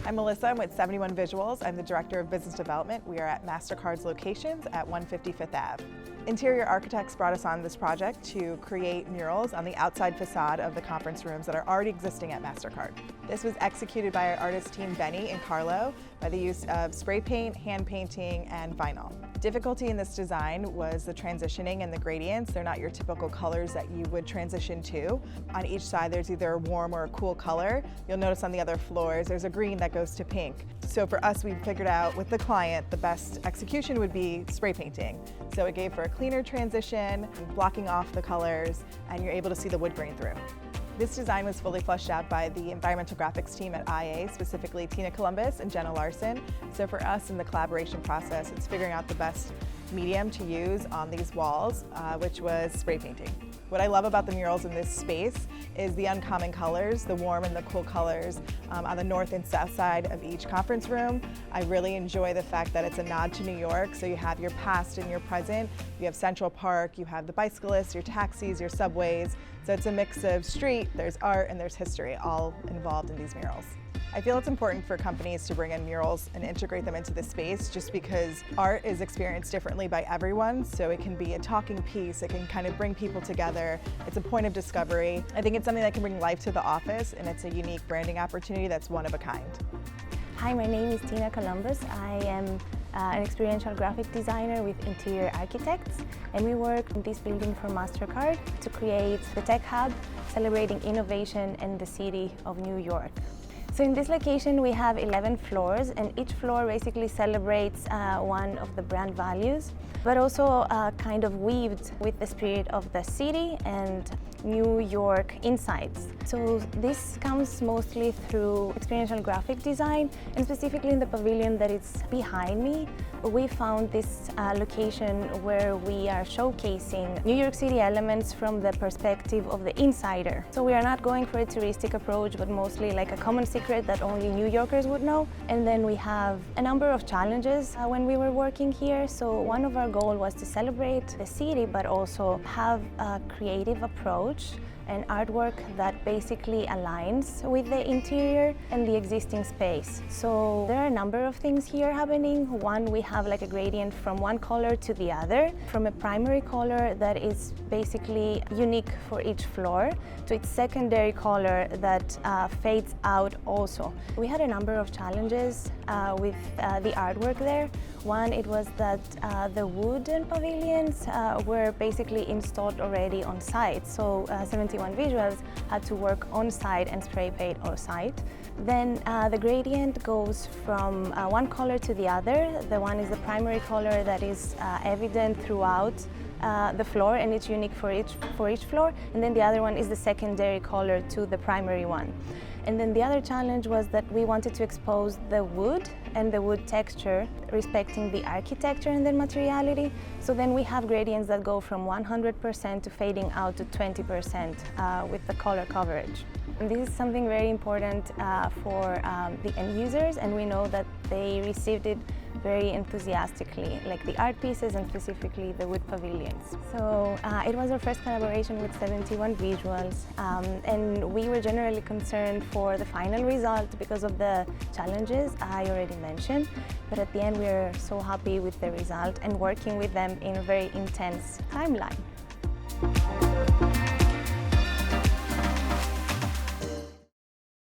I'm Melissa, I'm with 71 Visuals. I'm the Director of Business Development. We are at MasterCard's locations at 150 Fifth Ave. Interior architects brought us on this project to create murals on the outside facade of the conference rooms that are already existing at MasterCard. This was executed by our artist team Benny and Carlo by the use of spray paint, hand painting, and vinyl. Difficulty in this design was the transitioning and the gradients. They're not your typical colors that you would transition to. On each side there's either a warm or a cool color. You'll notice on the other floors there's a green that goes to pink. So for us, we figured out with the client the best execution would be spray painting. So it gave for a cleaner transition, blocking off the colors, and you're able to see the wood grain through. This design was fully fleshed out by the environmental graphics team at IA, specifically Tina Columbus and Jenna Larson. So for us in the collaboration process, it's figuring out the best medium to use on these walls, which was spray painting. What I love about the murals in this space is the uncommon colors, the warm and the cool colors on the north and south side of each conference room. I really enjoy the fact that it's a nod to New York, so you have your past and your present. You have Central Park, you have the bicyclists, your taxis, your subways. So it's a mix of street, there's art, and there's history all involved in these murals. I feel it's important for companies to bring in murals and integrate them into the space just because art is experienced differently by everyone, so it can be a talking piece, it can kind of bring people together, it's a point of discovery. I think it's something that can bring life to the office, and it's a unique branding opportunity that's one of a kind. Hi, my name is Tina Columbus. I am an experiential graphic designer with Interior Architects, and we work in this building for MasterCard to create the tech hub celebrating innovation in the city of New York. So in this location we have 11 floors, and each floor basically celebrates one of the brand values, but also kind of weaved with the spirit of the city and New York insights. So this comes mostly through experiential graphic design, and specifically in the pavilion that is behind me. We found this location where we are showcasing New York City elements from the perspective of the insider. So we are not going for a touristic approach, but mostly like a common secret that only New Yorkers would know. And then we have a number of challenges when we were working here. So one of our goals was to celebrate the city, but also have a creative approach and artwork that basically aligns with the interior and the existing space. So there are a number of things here happening. One, we have like a gradient from one color to the other, from a primary color that is basically unique for each floor to its secondary color that fades out also. We had a number of challenges with the artwork there. One, it was that the wooden pavilions were basically installed already on site. So 71 Visuals had to work on site and spray paint on site. Then the gradient goes from one color to the other. The one is the primary color that is evident throughout the floor, and it's unique for each floor. And then the other one is the secondary color to the primary one. And then the other challenge was that we wanted to expose the wood and the wood texture, respecting the architecture and the materiality. So then we have gradients that go from 100% to fading out to 20% with the color coverage. And this is something very important for the end users, and we know that they received it very enthusiastically, like the art pieces and specifically the wood pavilions. So it was our first collaboration with 71 Visuals, and we were generally concerned for the final result because of the challenges I already mentioned. But at the end, we are so happy with the result and working with them in a very intense timeline.